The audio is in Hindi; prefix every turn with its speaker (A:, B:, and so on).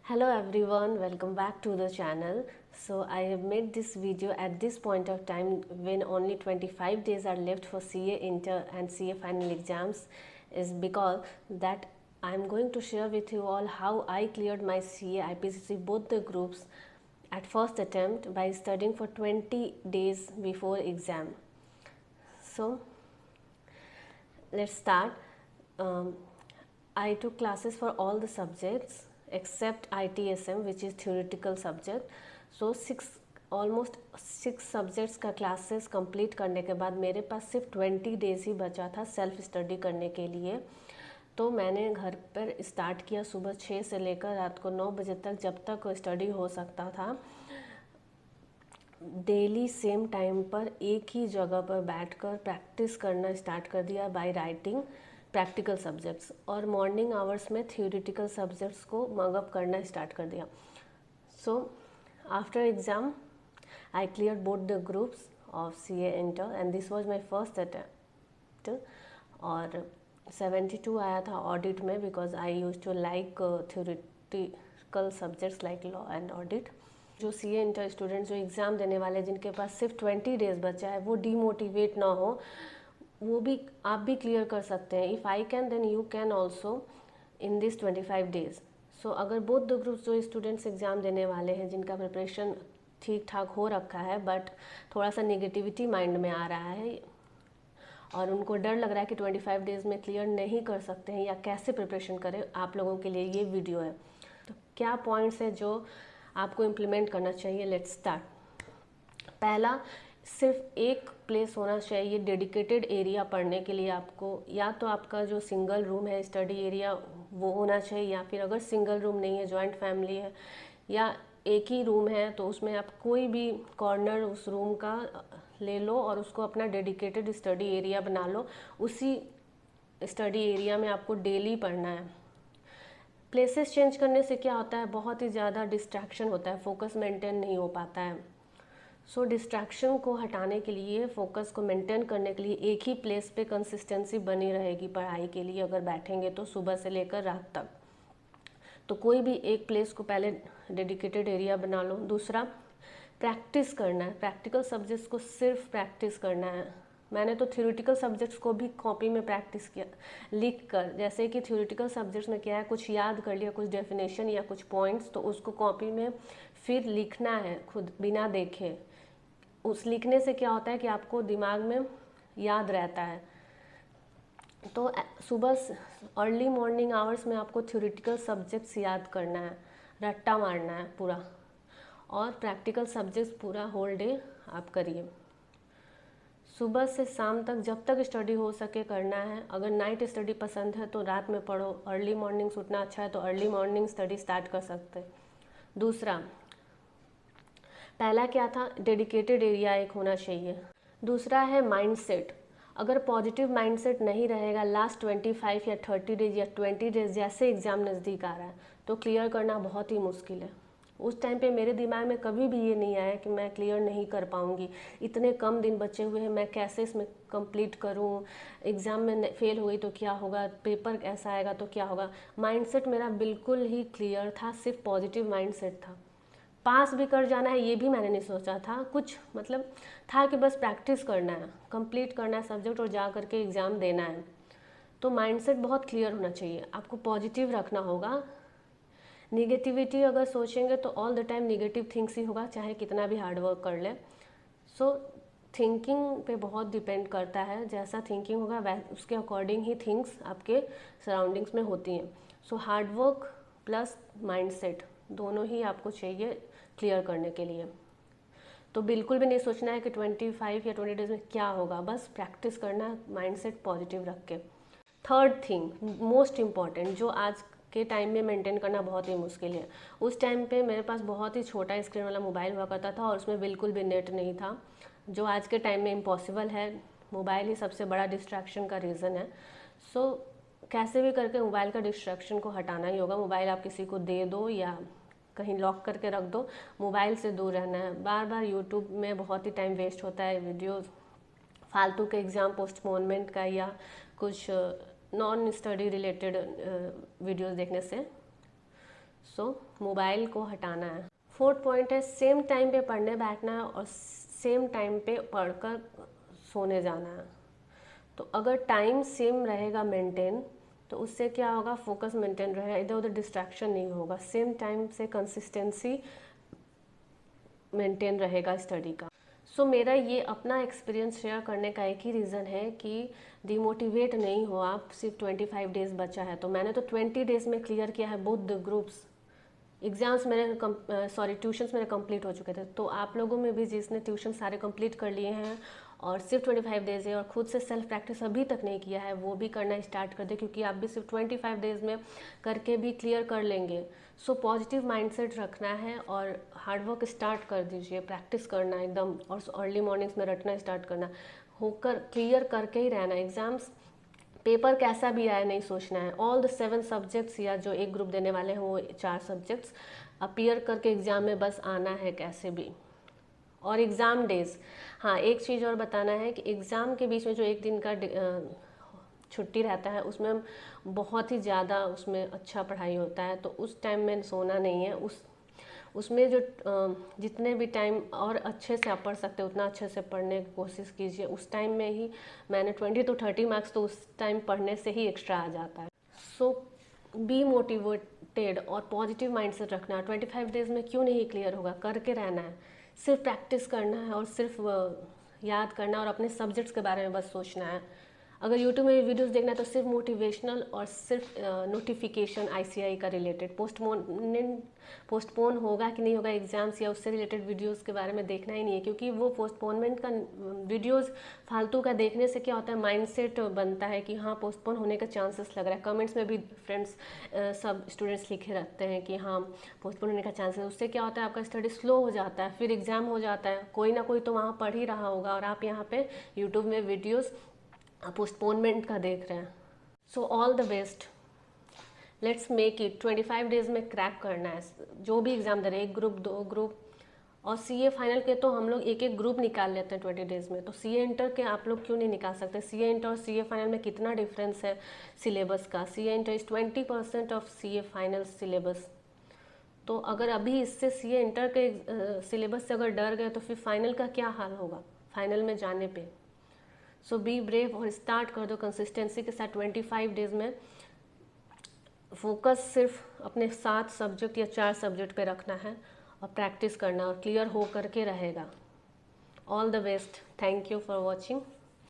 A: Hello everyone, welcome back to the channel. So I have made this video at this point of time when only 25 days are left for CA Inter and CA final exams, is because that I'm going to share with you all how I cleared my CA IPCC both the groups at first attempt by studying for 20 days before exam. So let's start. I took classes for all the subjects except ITSM, which is theoretical subject. So almost 6 subjects का क्लासेस कंप्लीट करने के बाद मेरे पास सिर्फ 20 डेज ही बचा था सेल्फ स्टडी करने के लिए। तो मैंने घर पर स्टार्ट किया सुबह 6 से लेकर रात को 9 बजे तक, जब तक स्टडी हो सकता था। डेली सेम टाइम पर एक ही जगह पर बैठकर प्रैक्टिस करना स्टार्ट कर दिया बाय राइटिंग प्रैक्टिकल सब्जेक्ट्स, और मॉर्निंग आवर्स में थियोरिटिकल सब्जेक्ट्स को मगअप करना स्टार्ट कर दिया। So after exam I clear both the groups of CA inter and this was my first attempt. और 72 आया था ऑडिट में, because I use to like theoretical subjects like law and audit. जो CA इंटर स्टूडेंट्स जो एग्ज़ाम देने वाले जिनके पास सिर्फ 20 डेज बचा है, वो डीमोटिवेट ना हो, वो भी आप भी क्लियर कर सकते हैं। If I can then you can also in this 25 days. So अगर बोथ द ग्रुप्स जो स्टूडेंट्स एग्ज़ाम देने वाले हैं जिनका प्रिपरेशन ठीक ठाक हो रखा है बट थोड़ा सा नेगेटिविटी माइंड में आ रहा है और उनको डर लग रहा है कि 25 डेज़ में क्लियर नहीं कर सकते हैं या कैसे प्रिपरेशन करें, आप लोगों के लिए ये वीडियो है। तो क्या पॉइंट्स है जो आपको इम्प्लीमेंट करना चाहिए, लेट्स स्टार्ट। पहला, सिर्फ एक प्लेस होना चाहिए डेडिकेटेड एरिया पढ़ने के लिए आपको। या तो आपका जो सिंगल रूम है स्टडी एरिया वो होना चाहिए, या फिर अगर सिंगल रूम नहीं है, जॉइंट फैमिली है या एक ही रूम है, तो उसमें आप कोई भी कॉर्नर उस रूम का ले लो और उसको अपना डेडिकेटेड स्टडी एरिया बना लो। उसी स्टडी एरिया में आपको डेली पढ़ना है। प्लेसेस चेंज करने से क्या होता है, बहुत ही ज़्यादा डिस्ट्रैक्शन होता है, फोकस मेंटेन नहीं हो पाता है। सो डिस्ट्रैक्शन को हटाने के लिए, फोकस को मेंटेन करने के लिए एक ही प्लेस पे कंसिस्टेंसी बनी रहेगी पढ़ाई के लिए अगर बैठेंगे तो, सुबह से लेकर रात तक। तो कोई भी एक प्लेस को पहले डेडिकेटेड एरिया बना लो। दूसरा, प्रैक्टिस करना है, प्रैक्टिकल सब्जेक्ट्स को सिर्फ प्रैक्टिस करना है। मैंने तो थ्योरेटिकल सब्जेक्ट्स को भी कॉपी में प्रैक्टिस किया लिख कर। जैसे कि थ्योरेटिकल सब्जेक्ट्स में क्या है, कुछ याद कर लिया, कुछ डेफिनेशन या कुछ पॉइंट्स, तो उसको कॉपी में फिर लिखना है खुद बिना देखे। उस लिखने से क्या होता है कि आपको दिमाग में याद रहता है। तो सुबह अर्ली मॉर्निंग आवर्स में आपको थ्योरेटिकल सब्जेक्ट्स याद करना है, रट्टा मारना है पूरा, और प्रैक्टिकल सब्जेक्ट्स पूरा होल डे आप करिए। सुबह से शाम तक जब तक स्टडी हो सके करना है। अगर नाइट स्टडी पसंद है तो रात में पढ़ो, अर्ली मॉर्निंग उठना अच्छा है तो अर्ली मॉर्निंग स्टडी स्टार्ट कर सकते हैं। दूसरा, पहला क्या था, डेडिकेटेड एरिया एक होना चाहिए। दूसरा है माइंडसेट। अगर पॉजिटिव माइंडसेट नहीं रहेगा, लास्ट 25 या 30 डेज या 20 डेज जैसे एग्ज़ाम नज़दीक आ रहा है तो क्लियर करना बहुत ही मुश्किल है। उस टाइम पे मेरे दिमाग में कभी भी ये नहीं आया कि मैं क्लियर नहीं कर पाऊँगी, इतने कम दिन बचे हुए हैं, मैं कैसे इसमें कंप्लीट करूँ, एग्ज़ाम में फेल हुई तो क्या होगा, पेपर ऐसा आएगा तो क्या होगा। माइंडसेट मेरा बिल्कुल ही क्लियर था, सिर्फ पॉजिटिव माइंडसेट था। पास भी कर जाना है ये भी मैंने नहीं सोचा था, कुछ मतलब था कि बस प्रैक्टिस करना है, कंप्लीट करना है सब्जेक्ट और जा करके एग्ज़ाम देना है। तो माइंडसेट बहुत क्लियर होना चाहिए, आपको पॉजिटिव रखना होगा। निगेटिविटी अगर सोचेंगे तो all the time negative things ही होगा, चाहे कितना भी हार्ड वर्क कर ले। सो थिंकिंग पे बहुत डिपेंड करता है, जैसा थिंकिंग होगा उसके अकॉर्डिंग ही थिंग्स आपके सराउंडिंग्स में होती हैं। So hard work plus mindset दोनों ही आपको चाहिए क्लियर करने के लिए। तो बिल्कुल भी नहीं सोचना है कि 25 या 20 डेज में क्या होगा, बस प्रैक्टिस करना है माइंडसेट पॉजिटिव रख के। थर्ड थिंग मोस्ट इम्पॉर्टेंट, जो आज के टाइम में मेंटेन करना बहुत ही मुश्किल है। उस टाइम पे मेरे पास बहुत ही छोटा स्क्रीन वाला मोबाइल हुआ करता था और उसमें बिल्कुल भी नेट नहीं था, जो आज के टाइम में इम्पॉसिबल है। मोबाइल ही सबसे बड़ा डिस्ट्रैक्शन का रीज़न है। सो कैसे भी करके मोबाइल का डिस्ट्रैक्शन को हटाना ही होगा। मोबाइल आप किसी को दे दो या कहीं लॉक करके रख दो, मोबाइल से दूर रहना है। बार बार यूट्यूब में बहुत ही टाइम वेस्ट होता है, वीडियोस फालतू के एग्ज़ाम पोस्टपोनमेंट का या कुछ नॉन स्टडी रिलेटेड वीडियोस देखने से। सो मोबाइल को हटाना है। फोर्थ पॉइंट है सेम टाइम पे पढ़ने बैठना है और सेम टाइम पे पढ़कर सोने जाना है। तो अगर टाइम सेम रहेगा मेंटेन, तो उससे क्या होगा, फोकस मेंटेन रहेगा, इधर उधर डिस्ट्रैक्शन नहीं होगा, सेम टाइम से कंसिस्टेंसी मेंटेन रहेगा स्टडी का। सो मेरा ये अपना एक्सपीरियंस शेयर करने का एक ही रीज़न है कि डिमोटिवेट नहीं हो आप। सिर्फ 25 डेज़ बचा है, तो मैंने तो 20 डेज़ में क्लियर किया है बोथ द ग्रुप्स। एग्ज़ाम्स मेरे ट्यूशन्स मेरे कंप्लीट हो चुके थे। तो आप लोगों में भी जिसने ट्यूशन सारे कंप्लीट कर लिए हैं और सिर्फ 25 डेज़ है और खुद से सेल्फ प्रैक्टिस अभी तक नहीं किया है, वो भी करना स्टार्ट कर दे, क्योंकि आप भी सिर्फ 25 डेज़ में करके भी क्लियर कर लेंगे। सो पॉजिटिव माइंडसेट रखना है और हार्डवर्क स्टार्ट कर दीजिए, प्रैक्टिस करना एकदम, और अर्ली मॉर्निंग्स में रटना स्टार्ट करना, होकर क्लियर करके ही रहना। एग्ज़ाम्स पेपर कैसा भी आए नहीं सोचना है। ऑल द 7 सब्जेक्ट्स या जो एक ग्रुप देने वाले हैं वो 4 सब्जेक्ट्स अपीयर करके एग्ज़ाम में बस आना है कैसे भी। और एग्ज़ाम डेज, हाँ एक चीज़ और बताना है कि एग्ज़ाम के बीच में जो एक दिन का छुट्टी रहता है उसमें बहुत ही ज़्यादा उसमें अच्छा पढ़ाई होता है, तो उस टाइम में सोना नहीं है। उसमें जो जितने भी टाइम और अच्छे से आप पढ़ सकते हो उतना अच्छे से पढ़ने की कोशिश कीजिए। उस टाइम में ही मैंने 20 to 30 मार्क्स तो उस टाइम पढ़ने से ही एक्स्ट्रा आ जाता है। सो बी मोटिवेटेड और पॉजिटिव माइंडसेट रखना है। 25 डेज़ में क्यों नहीं क्लियर होगा, करके रहना है, सिर्फ प्रैक्टिस करना है और सिर्फ याद करना और अपने सब्जेक्ट्स के बारे में बस सोचना है। अगर यूट्यूब में वीडियोस देखना है तो सिर्फ मोटिवेशनल और सिर्फ नोटिफिकेशन आईसीआई का रिलेटेड, पोस्टपोन होगा कि नहीं होगा एग्जाम्स या उससे रिलेटेड वीडियोस के बारे में देखना ही नहीं है, क्योंकि वो पोस्टपोनमेंट का वीडियोस फालतू का देखने से क्या होता है, माइंडसेट बनता है कि हाँ पोस्टपोन होने का चांसेस लग रहा है। कमेंट्स में भी फ्रेंड्स सब स्टूडेंट्स लिखे रहते हैं कि हाँ पोस्टपोन होने का चांसेस, उससे क्या होता है आपका स्टडी स्लो हो जाता है, फिर एग्जाम हो जाता है। कोई ना कोई तो वहाँ पढ़ ही रहा होगा और आप यहाँ पे यूट्यूब में वीडियोज़ पोस्टपोनमेंट का देख रहे हैं। So all the best, let's make it. 25 days में क्रैक करना है जो भी एग्ज़ाम दे रहे हैं, 1 ग्रुप 2 ग्रुप। और सीए फाइनल के तो हम लोग एक एक ग्रुप निकाल लेते हैं 20 डेज़ में, तो सीए इंटर के आप लोग क्यों नहीं निकाल सकते। सीए इंटर और सीए फाइनल में कितना डिफरेंस है सिलेबस का। CA inter is 20% of CA final syllabus. तो अगर अभी इससे सीए इंटर के सिलेबस से अगर डर गए तो फिर फाइनल का क्या हाल होगा फाइनल में जाने पे। सो बी ब्रेव और स्टार्ट कर दो कंसिस्टेंसी के साथ। 25 डेज़ में फोकस सिर्फ अपने 7 सब्जेक्ट या 4 सब्जेक्ट पे रखना है और प्रैक्टिस करना और क्लियर हो करके रहेगा। All the best, thank you for watching.